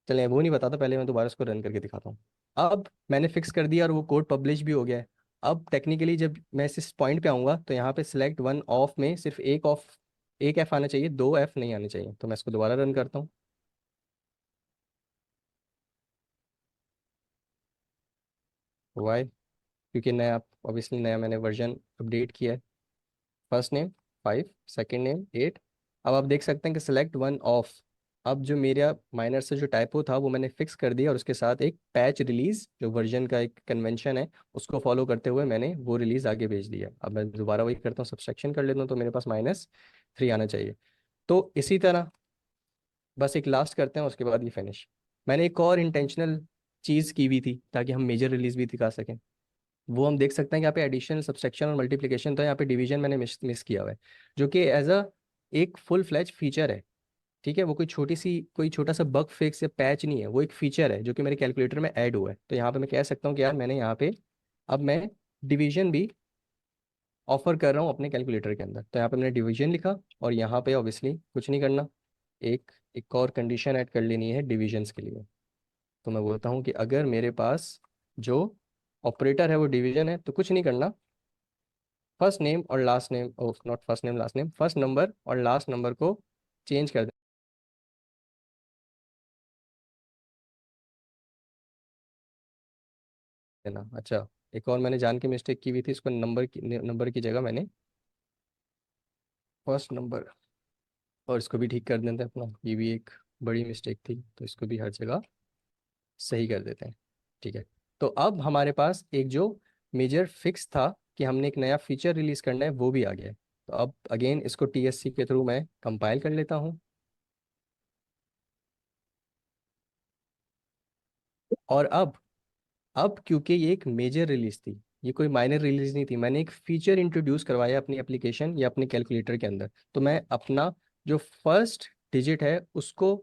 चलें, वो नहीं बताता, पहले मैं दोबारा इसको रन करके दिखाता हूँ। अब मैंने फिक्स कर दिया और वो कोड पब्लिश भी हो गया है। अब टेक्निकली जब मैं इस पॉइंट पे आऊँगा तो यहाँ पे सिलेक्ट वन ऑफ में सिर्फ एक ऑफ, एक एफ आना चाहिए, 2 एफ नहीं आने चाहिए। तो मैं इसको दोबारा रन करता हूँ। वाई? क्योंकि नया, ऑब्वियसली नया मैंने वर्जन अपडेट किया है। First name 5, second name 8। अब आप देख सकते हैं कि सिलेक्ट वन ऑफ, अब जो मेरा माइनर से जो टाइपो था वो मैंने फिक्स कर दिया, और उसके साथ एक पैच रिलीज जो वर्जन का एक कन्वेंशन है उसको फॉलो करते हुए मैंने वो रिलीज आगे भेज दिया। अब मैं दोबारा वही करता हूँ, सब्सट्रैक्शन कर लेता हूँ, तो मेरे पास -3 आना चाहिए। तो इसी तरह बस एक लास्ट करते हैं, उसके बाद ये फिनिश। मैंने एक और इंटेंशनल चीज़ की हुई थी ताकि हम मेजर रिलीज भी दिखा सकें। वो हम देख सकते हैं कि यहाँ पे एडिशन, सब्सट्रैक्शन और मल्टीप्लिकेशन, तो यहाँ पे डिवीजन मैंने मिस किया हुआ है, जो कि एज अ एक फुल फ्लैज फीचर है, ठीक है। वो कोई छोटा सा बग फिक्स या पैच नहीं है, वो एक फीचर है जो कि मेरे कैलकुलेटर में ऐड हुआ है। तो यहाँ पे मैं कह सकता हूँ कि यार मैंने यहाँ पे अब मैं डिवीजन भी ऑफर कर रहा हूँ अपने कैलकुलेटर के अंदर। तो यहाँ पे मैंने डिवीजन लिखा, और यहाँ पे ऑब्वियसली कुछ नहीं करना, एक एक और कंडीशन ऐड कर लेनी है डिविजन्स के लिए। तो मैं बोलता हूँ कि अगर मेरे पास जो ऑपरेटर है वो डिवीजन है, तो कुछ नहीं करना, फर्स्ट नेम और last name, not first name last name, first number और लास्ट नंबर को चेंज कर देना। अच्छा, एक और मैंने जान के मिस्टेक की हुई थी, इसको नंबर की जगह मैंने फर्स्ट नंबर, और इसको भी ठीक कर देते हैं अपना, ये भी एक बड़ी मिस्टेक थी, तो इसको भी हर जगह सही कर देते हैं, ठीक है। तो अब हमारे पास एक जो मेजर फिक्स था कि हमने एक नया फीचर रिलीज करना है वो भी आ गया है। तो अब अगेन इसको टीएससी के थ्रू मैं कंपाइल कर लेता हूँ। और अब क्योंकि ये एक मेजर रिलीज थी, ये कोई माइनर रिलीज नहीं थी, मैंने एक फीचर इंट्रोड्यूस करवाया अपनी एप्लीकेशन या अपने कैलकुलेटर के अंदर, तो मैं अपना जो फर्स्ट डिजिट है उसको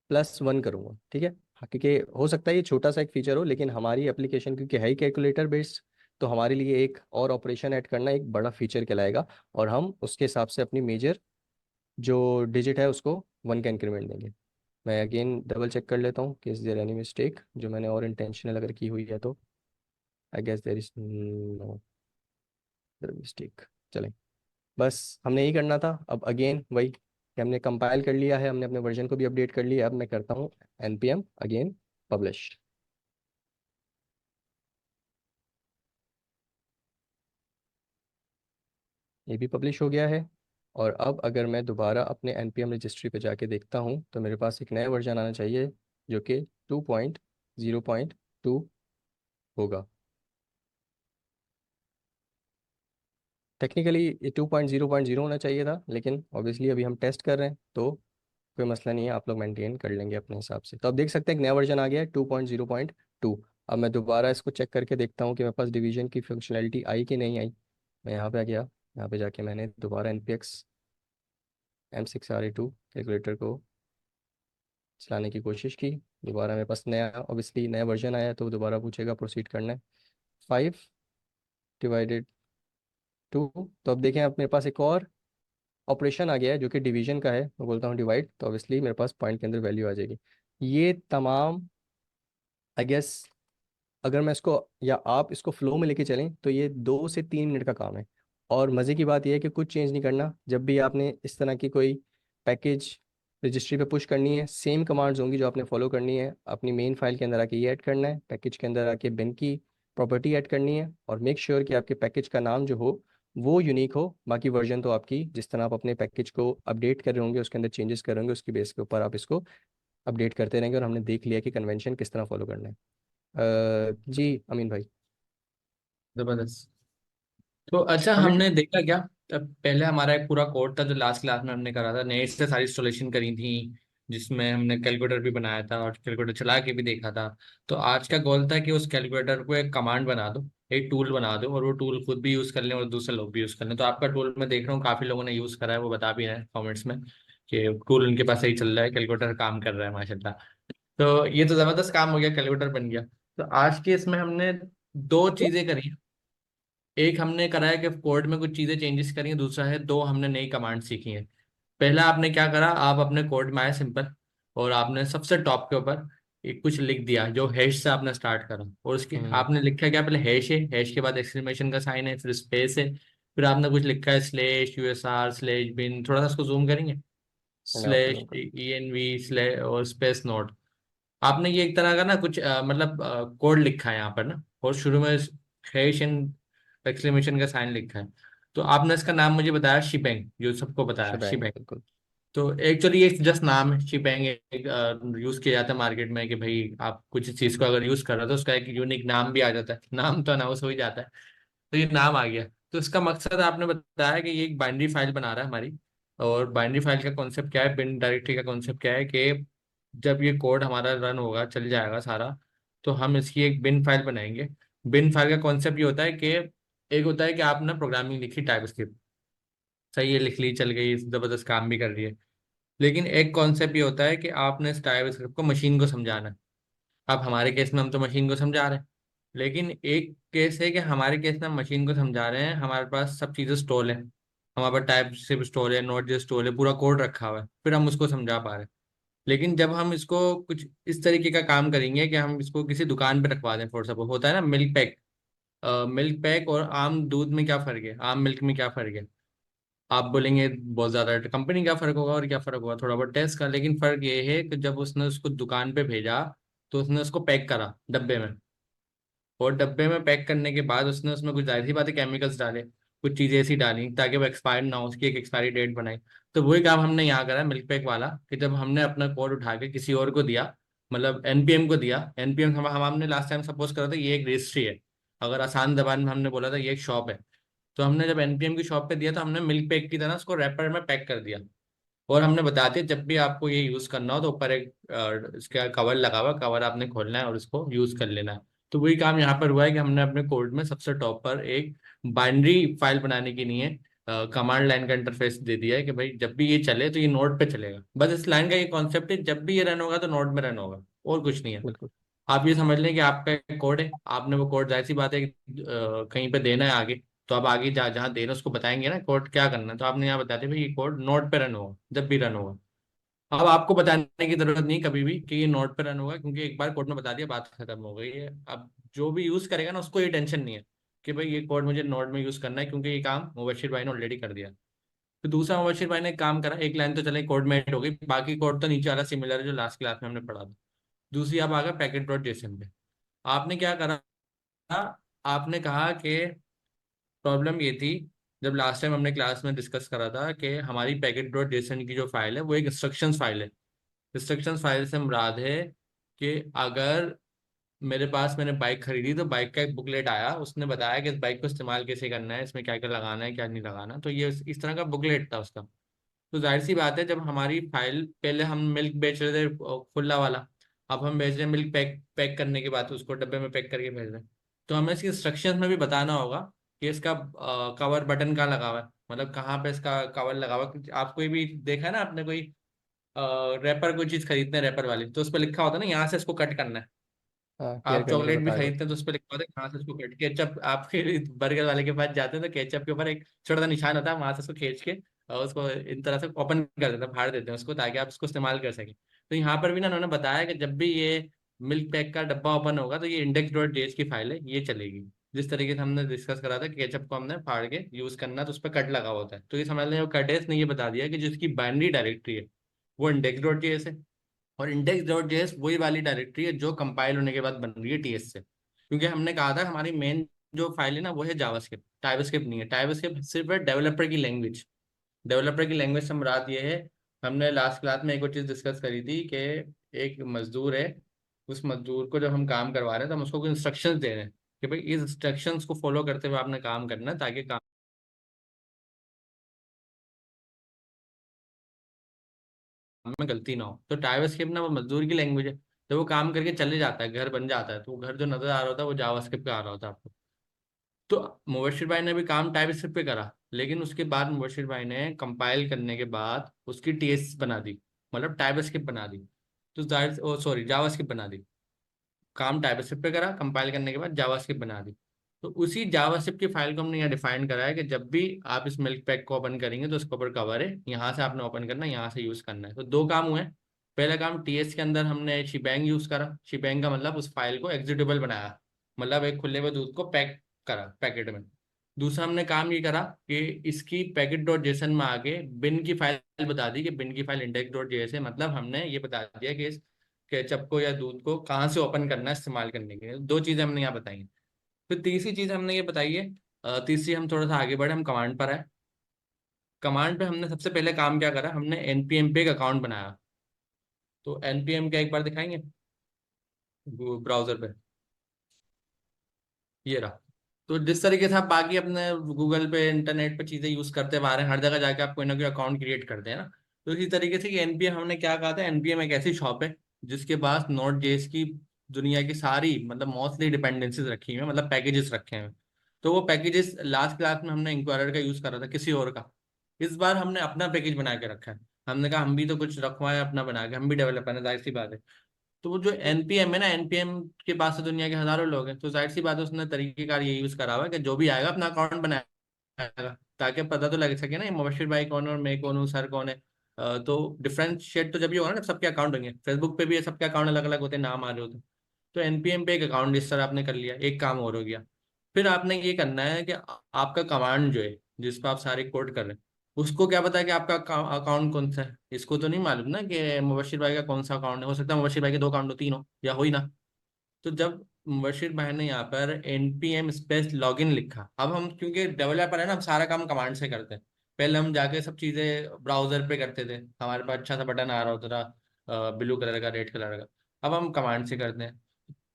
+1 करूँगा, ठीक है। हाँ, क्योंकि हो सकता है ये छोटा सा एक फीचर हो, लेकिन हमारी एप्लीकेशन क्योंकि है ही कैलकुलेटर बेस्ड, तो हमारे लिए एक और ऑपरेशन ऐड करना एक बड़ा फीचर कहलाएगा, और हम उसके हिसाब से अपनी मेजर जो डिजिट है उसको 1 का इंक्रीमेंट देंगे। मैं अगेन डबल चेक कर लेता हूँ कि इज देयर एनी मिस्टेक जो मैंने और इंटेंशनल अगर की हुई है तो। I guess there is no mistake. चलें, बस हमने यही करना था। अब अगेन वही कि हमने कंपाइल कर लिया है, हमने अपने वर्जन को भी अपडेट कर लिया है। अब मैं करता हूँ npm अगेन पब्लिश। ये भी पब्लिश हो गया है। और अब अगर मैं दोबारा अपने npm रजिस्ट्री पे जाके देखता हूँ तो मेरे पास एक नया वर्जन आना चाहिए जो कि 2.0.2 होगा। टेक्निकली ये 2.0.0 होना चाहिए था, लेकिन ऑब्वियसली अभी हम टेस्ट कर रहे हैं तो कोई मसला नहीं है, आप लोग मेंटेन कर लेंगे अपने हिसाब से। तो अब देख सकते हैं एक नया वर्जन आ गया है 2.0.2। अब मैं दोबारा इसको चेक करके देखता हूँ कि मेरे पास डिवीजन की फंक्शनैलिटी आई कि नहीं आई। मैं यहाँ पे आ गया, यहाँ पे जाके मैंने दोबारा npx m6ra2 कैलकुलेटर को चलाने की कोशिश की। दोबारा मेरे पास नया ऑब्वियसली नया वर्जन आया तो दोबारा पूछेगा प्रोसीड करना है 5/2। तो अब देखें, अब मेरे पास एक और ऑपरेशन आ गया है जो कि डिवीजन का है। मैं बोलता हूँ डिवाइड, तो ऑब्वियसली मेरे पास पॉइंट के अंदर वैल्यू आ जाएगी। ये तमाम आई गेस अगर मैं इसको या आप इसको फ्लो में लेके चलें तो ये 2 से 3 मिनट का काम है। और मज़े की बात यह है कि कुछ चेंज नहीं करना। जब भी आपने इस तरह की कोई पैकेज रजिस्ट्री पे पुश करनी है, सेम कमांड्स होंगी जो आपने फॉलो करनी है। अपनी मेन फाइल के अंदर आके ये ऐड करना है, पैकेज के अंदर आके बिन की प्रॉपर्टी ऐड करनी है, और मेक श्योर कि आपके पैकेज का नाम जो हो वो यूनिक हो। बाकी वर्जन तो आपकी जिस तरह आप अपने पैकेज को अपडेट कर रहे होंगे, उसके अंदर चेंजेस कर रहे होंगे, उसकी बेस के ऊपर आप इसको अपडेट करते रहेंगे। और हमने देख लिया कि कन्वेंशन किस तरह फॉलो करना है। जी अमीन भाई। जबरदस्त। तो अच्छा, अभी हमने देखा क्या, तब पहले हमारा एक पूरा कोड था जो लास्ट क्लास में हमने करा था, नए से सारी इंस्टॉलेशन करी थी, जिसमें हमने कैलकुलेटर भी बनाया था और कैलकुलेटर चला के भी देखा था। तो आज का गोल था कि उस कैलकुलेटर को एक कमांड बना दो, एक टूल बना दो, और वो टूल खुद भी यूज़ कर लें और दूसरे लोग भी यूज़ कर लें। तो आपका टूल मैं देख रहा हूँ काफ़ी लोगों ने यूज़ करा है, वो बता भी रहे हैं कॉमेंट्स में कि टूल उनके पास सही चल रहा है, कैलकुलेटर काम कर रहा है माशाल्लाह। तो ये तो ज़बरदस्त काम हो गया, कैलकुलेटर बन गया। तो आज के इसमें हमने दो चीज़ें करी। एक हमने करा है कि कोड में कुछ चीजें चेंजेस करी हैं, दूसरा है दो हमने नई कमांड सीखी हैं। पहला आपने क्या करा, आप अपने कोड में आए सिंपल, और आपने सबसे टॉप के ऊपर एक कुछ लिख दिया जो हैश से आपने स्टार्ट करा, और उसके हम्म। आपने लिखा क्या, पहले हैश है, हैश के बाद एक्सक्लेमेशन का साइन है, फिर स्पेस है, फिर आपने कुछ लिखा है /usr/bin, थोड़ा सा उसको जूम करेंगे, मैं आपको दूंगा। /env/ और स्पेस नोट। आपने ये एक तरह का ना कुछ मतलब कोड लिखा है यहाँ पर ना, और शुरू में हैश एंड एक्सक्लेमेशन का साइन लिखा है। तो आपने इसका नाम मुझे बताया शिबैंग, जो सबको बताया शबैंग शिबैंग। बिल्कुल। तो एक्चुअली ये जस्ट नाम है शिबैंग, एक यूज किया जाता है मार्केट में कि भाई आप कुछ चीज को अगर यूज कर रहे हो तो उसका एक यूनिक नाम भी आ जाता है, नाम तो अनाउंस हो ही जाता है। तो ये नाम आ गया। तो इसका मकसद आपने बताया कि ये एक बाइनरी फाइल बना रहा है हमारी। और बाइनरी फाइल का कॉन्सेप्ट क्या है, बिन डायरेक्टरी का कॉन्सेप्ट क्या है कि जब ये कोड हमारा रन होगा, चल जाएगा सारा, तो हम इसकी एक बिन फाइल बनाएंगे। बिन फाइल का कॉन्सेप्ट ये होता है कि एक होता है कि आपने प्रोग्रामिंग लिखी टाइप स्क्रिप्ट, सही है, लिख ली, चल गई, जबरदस्त काम भी कर रही है। लेकिन एक कॉन्सेप्ट ये होता है कि आपने इस टाइप स्क्रिप्ट को मशीन को समझाना है। अब हमारे केस में हम तो मशीन को समझा रहे हैं, लेकिन एक केस है कि हमारे केस में हम मशीन को समझा रहे हैं, हमारे पास सब चीज़ें स्टोर है, हमारे पास टाइप स्क्रिप्ट स्टोर है, नोट जे स्टोर है, पूरा कोड रखा हुआ है, फिर हम उसको समझा पा रहे हैं। लेकिन जब हम इसको कुछ इस तरीके का काम करेंगे कि हम इसको किसी दुकान पे रखवा दें, फॉर सपोज होता है ना मिल्क पैक, मिल्क पैक और आम दूध में क्या फ़र्क है, आम मिल्क में क्या फ़र्क है। आप बोलेंगे बहुत ज़्यादा कंपनी का फ़र्क होगा और क्या फ़र्क होगा, थोड़ा बहुत टेस्ट का, लेकिन फ़र्क ये है कि जब उसने उसको दुकान पे भेजा तो उसने उसको पैक करा डब्बे में, और डब्बे में पैक करने के बाद उसने उसमें कुछ जाहिर सी बात है केमिकल्स डाले, कुछ चीज़ें ऐसी डाली ताकि वो एक्सपायर ना हो, उसकी एक एक्सपायरी डेट बनाई। तो वही काम हमने यहाँ करा मिल्क पैक वाला, कि जब हमने अपना कोड उठा के किसी और को दिया, मतलब एनपीएम को दिया, एनपीएम हमने लास्ट टाइम सपोज करा था ये एक रजिस्ट्री है, अगर आसान जबान में हमने बोला था ये एक शॉप है। तो हमने जब एनपीएम की शॉप पे दिया तो हमने मिल्क पैक की तरह उसको रैपर में पैक कर दिया। और हमने बता दिया जब भी आपको ये यूज करना हो तो ऊपर एक इसका कवर लगा हुआ, कवर आपने खोलना है और इसको यूज कर लेना है। तो वही काम यहाँ पर हुआ है कि हमने अपने कोड में सबसे टॉप पर एक बाइनरी फाइल बनाने की नहीं है, कमांड लाइन का इंटरफेस दे दिया है कि भाई जब भी ये चले तो ये नोड पे चलेगा। बस इस लाइन का ये कॉन्सेप्ट है, जब भी ये रन होगा तो नोड में रन होगा, और कुछ नहीं है। बिल्कुल। आप ये समझ लें कि आपका एक कोड है, आपने वो कोड, जाहिर सी बात है कि कहीं पे देना है आगे, तो आप आगे जहाँ दे रहे हैं उसको बताएंगे ना कोड क्या करना है। तो आपने यहाँ बता दिया भाई ये कोड नोड पे रन होगा जब भी रन होगा। अब आपको बताने की जरूरत नहीं कभी भी कि ये नोड पे रन होगा, क्योंकि एक बार कोड में बता दिया बात खत्म हो गई है। अब जो भी यूज करेगा ना उसको ये टेंशन नहीं है कि भाई ये कोड मुझे नोड में यूज करना है, क्योंकि ये काम मुबशिर भाई ने ऑलरेडी कर दिया। तो दूसरा मुबशिर भाई ने एक काम करा, एक लाइन तो चले कोड में ऐड हो गई, बाकी कोड तो नीचे वाला सिमिलर है जो लास्ट क्लास में हमने पढ़ा था। दूसरी आप आ गए पैकेट डॉट जेसन पे। आपने क्या करा, आपने कहा कि प्रॉब्लम ये थी, जब लास्ट टाइम हमने क्लास में डिस्कस करा था कि हमारी पैकेट डॉट जेसन की जो फाइल है वो एक इंस्ट्रक्शंस फाइल है। इंस्ट्रक्शंस फाइल से मुराद है कि अगर मेरे पास, मैंने बाइक खरीदी तो बाइक का एक बुकलेट आया, उसने बताया कि इस बाइक को इस्तेमाल कैसे करना है, इसमें क्या क्या लगाना है क्या नहीं लगाना, तो ये इस तरह का बुकलेट था उसका। तो जाहिर सी बात है जब हमारी फाइल, पहले हम मिल्क बेच रहे थे खुला वाला, अब हम बेच रहे हैं मिल्क पैक, पैक करने के बाद उसको डब्बे में पैक करके भेज रहे हैं। तो हमें इसकी इंस्ट्रक्शंस में भी बताना होगा कि इसका कवर बटन कहाँ लगा हुआ है, मतलब कहाँ पे इसका कवर लगा हुआ है। आप कोई भी देखा है ना आपने, कोई रैपर कोई चीज खरीदते हैं रैपर वाली, तो उस पर लिखा होता है ना यहाँ से इसको कट करना है। हाँ, केयर आप करने के लिए चॉकलेट भी बताया खरीदते होता हैं तो उस पर लिखा होता है यहाँ से इसको कट, केचप आपके बर्गर वाले के पास जाते हैं तो केचप के ऊपर एक छोटा सा निशान होता है, वहां से उसको खींच के और उसको इन तरह से ओपन कर देते हैं, फाड़ देते हैं उसको, ताकि आप उसको इस्तेमाल कर सकें। तो यहाँ पर भी ना उन्होंने बताया कि जब भी ये मिल्क पैक का डब्बा ओपन होगा तो ये इंडेक्स डॉट जेएस की फाइल है, ये चलेगी। जिस तरीके से हमने डिस्कस करा था केचप को हमने फाड़ के यूज करना तो उस पर कट लगा होता है, तो ये समझ लें वो कट है, इसने ये बता दिया कि जिसकी बाइनरी डायरेक्टरी है वो इंडेक्स डॉट जेएस है। और इंडेक्स डॉट जेएस वही वाली डायरेक्टरी है जो कंपाइल होने के बाद बन रही है टीएस से, क्योंकि हमने कहा था हमारी मेन जो फाइल है ना वो है जावास्क्रिप्ट, टाइपस्क्रिप्ट नहीं है। टाइपस्क्रिप्ट सिर्फ है डेवलपर की लैंग्वेज। डेवलपर की लैंग्वेज से मुराद ये है, हमने लास्ट क्लास में एक और चीज डिस्कस करी थी कि एक मजदूर है, उस मजदूर को जब हम काम करवा रहे हैं तो हम उसको कुछ इंस्ट्रक्शंस दे रहे हैं कि भाई इस इंस्ट्रक्शंस को फॉलो करते हुए आपने काम करना है ताकि काम में गलती ना हो। तो टाइपस्क्रिप्ट ना वो मजदूर की लैंग्वेज है, तो वो काम करके चले जाता है, घर बन जाता है, तो वो घर जो नजर आ रहा होता है वो जावास्क्रिप्ट का आ रहा होता है आपको। तो मुबशिर भाई ने भी काम टाइपस्क्रिप्ट पे करा, लेकिन उसके बाद मुबशिर भाई ने कंपाइल करने के बाद उसकी टीएस बना दी, मतलब टाइपस्क्रिप्ट बना दी। तो जाहिर, ओ सॉरी, जावास्क्रिप्ट बना दी। काम टाइपस्क्रिप्ट पे करा, कंपाइल करने के बाद जावास्क्रिप्ट बना दी। तो उसी जावास्क्रिप्ट की फाइल को हमने यहाँ डिफाइन करा है कि जब भी आप इस मिल्क पैक को ओपन करेंगे तो उसके ऊपर कवर है, यहाँ से आपने ओपन करना है, यहाँ से यूज करना है। तो दो काम हुए। पहला काम, टीएस के अंदर हमने शीबैंग यूज करा, शीबैंग का मतलब उस फाइल को एग्जीक्यूटेबल बनाया, मतलब एक खुले हुए दूध को पैक करा पैकेट में। दूसरा हमने काम ये करा कि इसकी पैकेट डॉट जेसन में आगे बिन की फाइल बता दी कि बिन की फाइल इंडेक्स डॉट जेएस है, मतलब हमने ये बता दिया कि इस केचप को या दूध को कहाँ से ओपन करना है इस्तेमाल करने के लिए। दो चीजें हमने यहाँ बताई हैं। फिर तीसरी चीज हमने ये बताई है, तीसरी हम थोड़ा सा आगे बढ़े, हम कमांड पर आए। कमांड पे हमने सबसे पहले काम क्या करा, हमने एनपीएम पे एक अकाउंट बनाया। तो एनपीएम का एक बार दिखाएंगे ब्राउजर पे, ये रहा। तो जिस तरीके से आप बाकी अपने गूगल पे इंटरनेट पे चीजें यूज करते आ रहे हैं, हर जगह जाके आप कोई ना कोई अकाउंट क्रिएट करते हैं ना, तो इसी तरीके से कि एनपीएम हमने क्या कहा था, एनपीएम एक ऐसी शॉप है जिसके पास नोड जेएस की दुनिया की सारी, मतलब मोस्टली डिपेंडेंसीज रखी हुई है, मतलब पैकेजेस रखे हैं। तो वो पैकेजेस लास्ट क्लास में हमने इंक्वायरर का यूज करा था किसी और का, इस बार हमने अपना पैकेज बना के रखा है। हमने कहा हम भी तो कुछ रखवाएं अपना बना के, हम भी डेवलपर है, जाहिर सी बात है। तो वो जो एनपीएम है ना, एनपीएम के पास तो दुनिया के हजारों लोग हैं, तो जाहिर सी बात है उसने तरीकेकार ये यूज करा हुआ है कि जो भी आएगा अपना अकाउंट बनाएगा, ताकि पता तो लग सके ना ये मुबशिर भाई कौन है और मैं कौन हूँ, सर कौन है। तो डिफरेंशिएट तो जब भी होगा ना जब सबके अकाउंट होंगे, फेसबुक पे भी ये सबके अकाउंट अलग अलग होते हैं, नाम आ रहे होते हैं। तो एनपीएम पे एक अकाउंट रजिस्टर आपने कर लिया, एक काम और हो गया। फिर आपने ये करना है कि आपका कमांड जो है जिस पर आप सारे कोड कर रहे हैं, उसको क्या पता है कि आपका अकाउंट कौन सा है। इसको तो नहीं मालूम ना कि मुबशिर भाई का कौन सा अकाउंट है, हो सकता है मुबशिर भाई के दो अकाउंट हो, तीन हो, या हो ही ना। तो जब मुबशिर भाई ने यहाँ पर npm स्पेस लॉगिन लिखा, अब हम क्योंकि डेवलपर है ना, हम सारा काम कमांड से करते हैं। पहले हम जाके सब चीजें ब्राउजर पे करते थे, हमारे पास अच्छा सा बटन आ रहा होता था ब्लू कलर का, रेड कलर का। अब हम कमांड से करते हैं।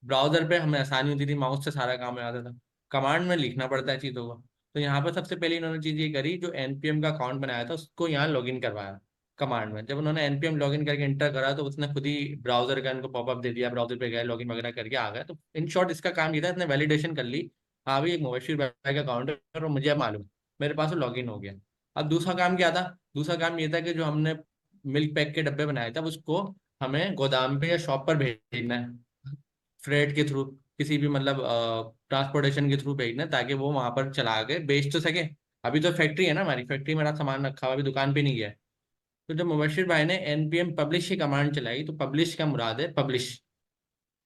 ब्राउजर पे हमें आसानी होती थी, माउस से सारा काम हो जाता था। कमांड में लिखना पड़ता है चीज़ों को। तो यहाँ पर सबसे पहले इन्होंने चीज ये करी, जो एनपीएम का अकाउंट बनाया था उसको यहाँ लॉगिन करवाया कमांड में। जब उन्होंने एनपीएम लॉगिन करके इंटर करा तो उसने खुद ही ब्राउजर का इनको पॉपअप दे दिया, ब्राउजर पे गए, लॉगिन वगैरह करके आ गए। तो इन शॉर्ट इसका काम ये था, इसने वैलिडेशन कर ली, हाँ भाई एक मुबशिर भाई का अकाउंट है और मुझे अब मालूम है, मेरे पास लॉगिन हो गया। अब दूसरा काम क्या था? दूसरा काम ये था कि जो हमने मिल्क पैक के डब्बे बनाए थे, अब उसको हमें गोदाम पे या शॉप पर भेजना है, फ्रेट के थ्रू, किसी भी मतलब ट्रांसपोर्टेशन के थ्रू भेजना है, ताकि वो वहां पर चला के बेच तो सके। अभी तो फैक्ट्री है ना, हमारी फैक्ट्री में मेरा सामान रखा हुआ, अभी दुकान पे नहीं गया है। तो जब मुबशिर भाई ने एनपीएम पब्लिश की कमांड चलाई, तो पब्लिश का मुराद है पब्लिश,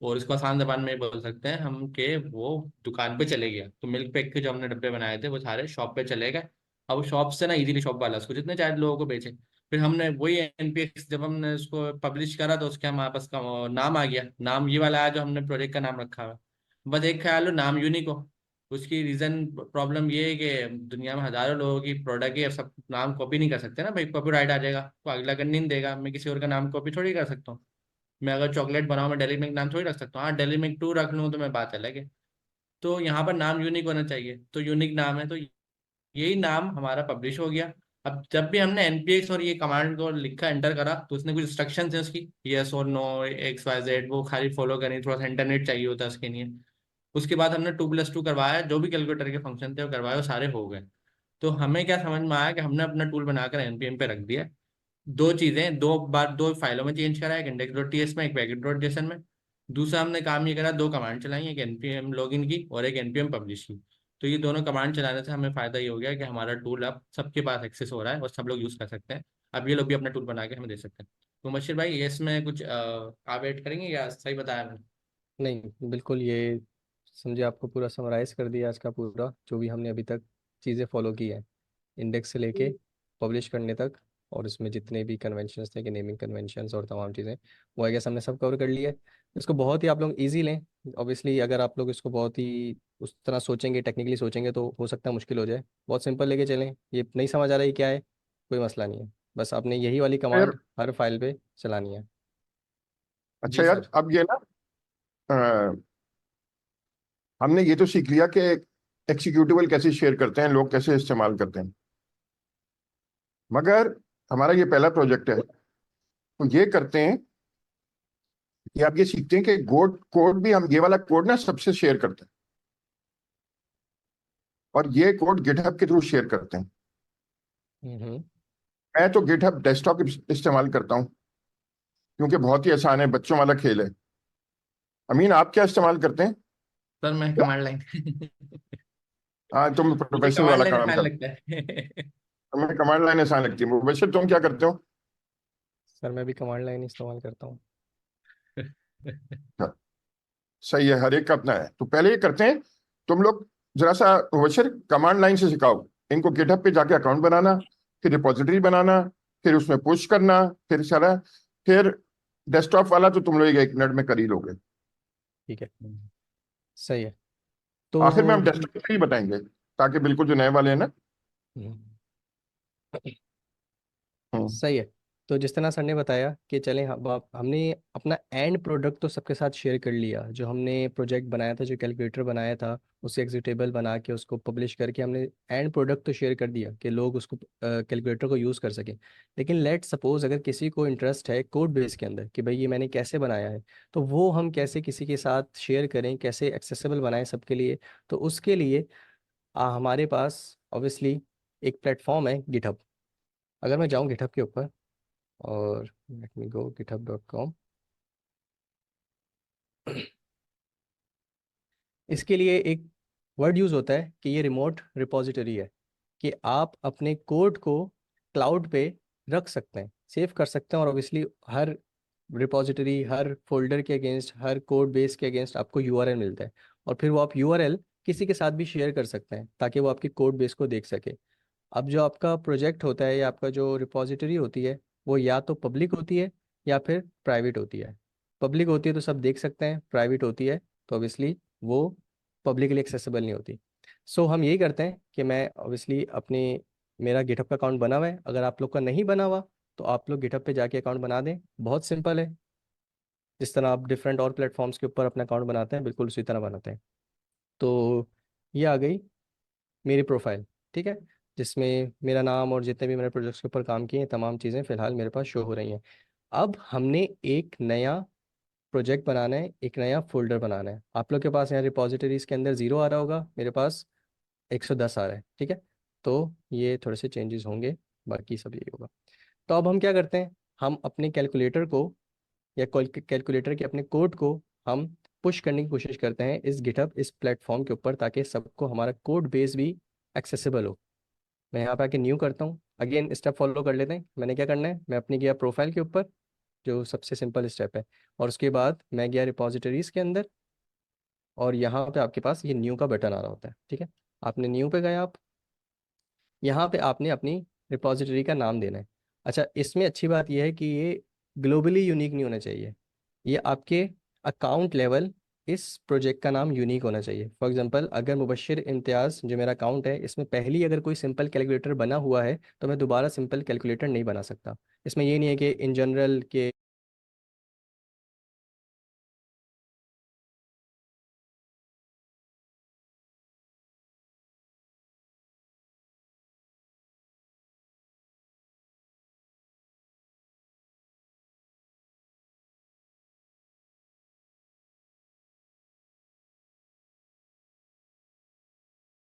और इसको आसान जबान में बोल सकते हैं हम कि वो दुकान पे चले गया। तो मिल्क पैक के जो हमने डब्बे बनाए थे वो सारे शॉप पे चले गए। अब शॉप से ना इजीली शॉप वाला उसको जितने चाहे लोगों को बेचे। फिर हमने वही एनपीएक्स जब हमने उसको पब्लिश करा तो उसके हमारे पास का नाम आ गया, नाम ये वाला आया जो हमने प्रोजेक्ट का नाम रखा हुआ है। बस एक ख्याल हो, नाम यूनिक हो। उसकी रीजन प्रॉब्लम ये है कि दुनिया में हजारों लोगों की प्रोडक्ट है, सब नाम कॉपी नहीं कर सकते ना भाई, कॉपीराइट आ जाएगा तो अगला करने नहीं देगा। मैं किसी और का नाम कॉपी थोड़ी कर सकता हूँ। मैं अगर चॉकलेट बनाऊं, मैं डेली मिल्क नाम थोड़ी रख सकता हूँ। हाँ, डेली मिल्क 2 रख लूँ तो मैं बात अलग है। तो यहाँ पर नाम यूनिक होना चाहिए, तो यूनिक नाम है, तो यही नाम हमारा पब्लिश हो गया। अब जब भी हमने एनपीएक्स और ये कमांड को लिखा, एंटर करा, तो उसने कुछ इंस्ट्रक्शन है उसकी, यस और नो, एक्स वाई जेड, वो खाली फॉलो करनी, थोड़ा सा इंटरनेट चाहिए होता है उसके लिए। उसके बाद हमने 2+2 करवाया, जो भी कैलकुलेटर के फंक्शन थे वो करवाए, वो सारे हो गए। तो हमें क्या समझ में आया कि हमने अपना टूल बनाकर एनपीएम पे रख दिया। दो चीजें, दो बार दो फाइलों में चेंज करा, एक इंडेक्स डॉट टीएस में, एक पैकेट डॉट जेसन में। दूसरा हमने काम ये करा, दो कमांड चलाई, एक एनपीएम लॉगिन की और एक एनपीएम पब्लिश की। तो ये दोनों कमांड चलाने से हमें फायदा ये हो गया कि हमारा टूल अब सबके पास एक्सेस हो रहा है और सब लोग यूज कर सकते हैं। अब ये लोग भी अपना टूल बना के हमें दे सकते हैं। तो मुबशिर भाई, ये इसमें कुछ आप ऐड करेंगे या सही बताया मैंने? नहीं, बिल्कुल ये समझे, आपको पूरा समराइज कर दिया आज का पूरा जो भी हमने अभी तक चीज़ें फॉलो की है, इंडेक्स से लेके पब्लिश करने तक। और इसमें जितने भी कन्वेंशंस थे कि नेमिंग कन्वेंशंस और तमाम चीज़ें, वो आई गेस हमने सब कवर कर लिया है। इसको बहुत ही आप लोग इजी लें। ऑब्वियसली अगर आप लोग इसको बहुत ही उस तरह सोचेंगे, टेक्निकली सोचेंगे, तो हो सकता है मुश्किल हो जाए। बहुत सिंपल लेके चलें। ये नहीं समझ आ रहा है क्या है, कोई मसला नहीं है, बस आपने यही वाली यार कमांड हर फाइल पे चलानी है। अच्छा जी यार, सर। अब ये ना अ, हमने ये तो सीख लिया कि एक्सिक्यूटिबल कैसे शेयर करते हैं, लोग कैसे इस्तेमाल करते हैं। मगर हमारा ये पहला प्रोजेक्ट है, तो ये करते हैं कि आप ये सीखते हैं कि कोड कोड भी हम ये वाला कोड ना सबसे शेयर करते हैं, और ये कोड गिटहब के थ्रू शेयर करते हैं। हम्म। मैं तो गिटहब डेस्कटॉप इस्तेमाल करता हूँ, क्योंकि बहुत ही आसान है, बच्चों वाला खेल है। अमीन, आप क्या इस्तेमाल करते हैं? सर मैं कमांड लाइन हाँ, तुम मुझे प्रोफेशनल कमांड वाला लाइन काम आसान करते लगता है हो, तुम्हें कमांड लाइन आसान लगती है। वैसे तुम क्या करते हो? सर मैं भी कमांड लाइन इस्तेमाल करता हूँ। हाँ, सही है, हर एक का अपना है। तो पहले ये करते हैं, तुम लोग जरा सा वैसे कमांड लाइन से सिखाओ इनको गिटहब पे जाके अकाउंट बनाना, फिर रिपोजिटरी बनाना, फिर उसमें पुश करना, फिर सारा, फिर डेस्कटॉप वाला तो तुम लोग 1 मिनट में कर ही लोगे। ठीक है, सही है। आखिर में तो हम डेस्कटॉप ही बताएंगे, ताकि बिल्कुल जो नए वाले हैं ना। हम्म, हम्म। सही है। तो जिस तरह सर ने बताया कि चलें, हमने अपना एंड प्रोडक्ट तो सबके साथ शेयर कर लिया। जो हमने प्रोजेक्ट बनाया था, जो कैलकुलेटर बनाया था, उसे एग्जीक्यूटेबल बना के उसको पब्लिश करके हमने एंड प्रोडक्ट तो शेयर कर दिया कि लोग उसको कैलकुलेटर को यूज़ कर सकें। लेकिन लेट सपोज अगर किसी को इंटरेस्ट है कोड बेस के अंदर कि भाई ये मैंने कैसे बनाया है, तो वो हम कैसे किसी के साथ शेयर करें, कैसे एक्सेसिबल बनाएं सबके लिए। तो उसके लिए हमारे पास ऑब्वियसली एक प्लेटफॉर्म है गिटहब। अगर मैं जाऊँ गिटहब के ऊपर और लेट मी गो github.com, इसके लिए एक वर्ड यूज़ होता है कि ये रिमोट रिपॉजिटरी है, कि आप अपने कोड को क्लाउड पे रख सकते हैं, सेव कर सकते हैं। और ऑब्वियसली हर रिपॉजिटरी, हर फोल्डर के अगेंस्ट, हर कोड बेस के अगेंस्ट आपको यूआरएल मिलता है। और फिर वो आप यूआरएल किसी के साथ भी शेयर कर सकते हैं ताकि वो आपकी कोड बेस को देख सके। अब जो आपका प्रोजेक्ट होता है या आपका जो रिपॉजिटरी होती है, वो या तो पब्लिक होती है या फिर प्राइवेट होती है। पब्लिक होती है तो सब देख सकते हैं, प्राइवेट होती है तो ऑब्वियसली वो पब्लिकली एक्सेसिबल नहीं होती। सो हम यही करते हैं कि मैं ऑब्वियसली अपने, मेरा गिटहब का अकाउंट बना हुआ है, अगर आप लोग का नहीं बना हुआ तो आप लोग गिटहब पे जाके अकाउंट बना दें। बहुत सिंपल है, जिस तरह आप डिफरेंट और प्लेटफॉर्म्स के ऊपर अपना अकाउंट बनाते हैं बिल्कुल उसी तरह बनाते हैं। तो ये आ गई मेरी प्रोफाइल, ठीक है, जिसमें मेरा नाम और जितने भी मैंने प्रोजेक्ट्स के ऊपर काम किए हैं तमाम चीज़ें फ़िलहाल मेरे पास शो हो रही हैं। अब हमने एक नया प्रोजेक्ट बनाना है, एक नया फोल्डर बनाना है। आप लोग के पास यहाँ रिपॉजिटरीज के अंदर 0 आ रहा होगा, मेरे पास 110 आ रहा है, ठीक है। तो ये थोड़े से चेंजेस होंगे, बाकी सब यही होगा। तो अब हम क्या करते हैं, हम अपने कैलकुलेटर को या कैलकुलेटर के अपने कोड को हम पुश करने की कोशिश करते हैं इस गिटहब, इस प्लेटफॉर्म के ऊपर, ताकि सबको हमारा कोड बेस भी एक्सेसिबल हो। मैं यहाँ पे आके न्यू करता हूँ, अगेन स्टेप फॉलो कर लेते हैं। मैंने क्या करना है, मैं अपनी गया प्रोफाइल के ऊपर, जो सबसे सिंपल स्टेप है, और उसके बाद मैं गया रिपॉजिटरीज के अंदर, और यहाँ पे आपके पास ये न्यू का बटन आ रहा होता है, ठीक है। आपने न्यू पे गए, आप यहाँ पे आपने अपनी रिपॉजिटरी का नाम देना है। अच्छा, इसमें अच्छी बात यह है कि ये ग्लोबली यूनिक नहीं होना चाहिए, ये आपके अकाउंट लेवल इस प्रोजेक्ट का नाम यूनिक होना चाहिए। फॉर एग्जांपल, अगर मुबशिर इम्तियाज़ जो मेरा अकाउंट है, इसमें पहली अगर कोई सिंपल कैलकुलेटर बना हुआ है तो मैं दोबारा सिंपल कैलकुलेटर नहीं बना सकता। इसमें ये नहीं है कि इन जनरल के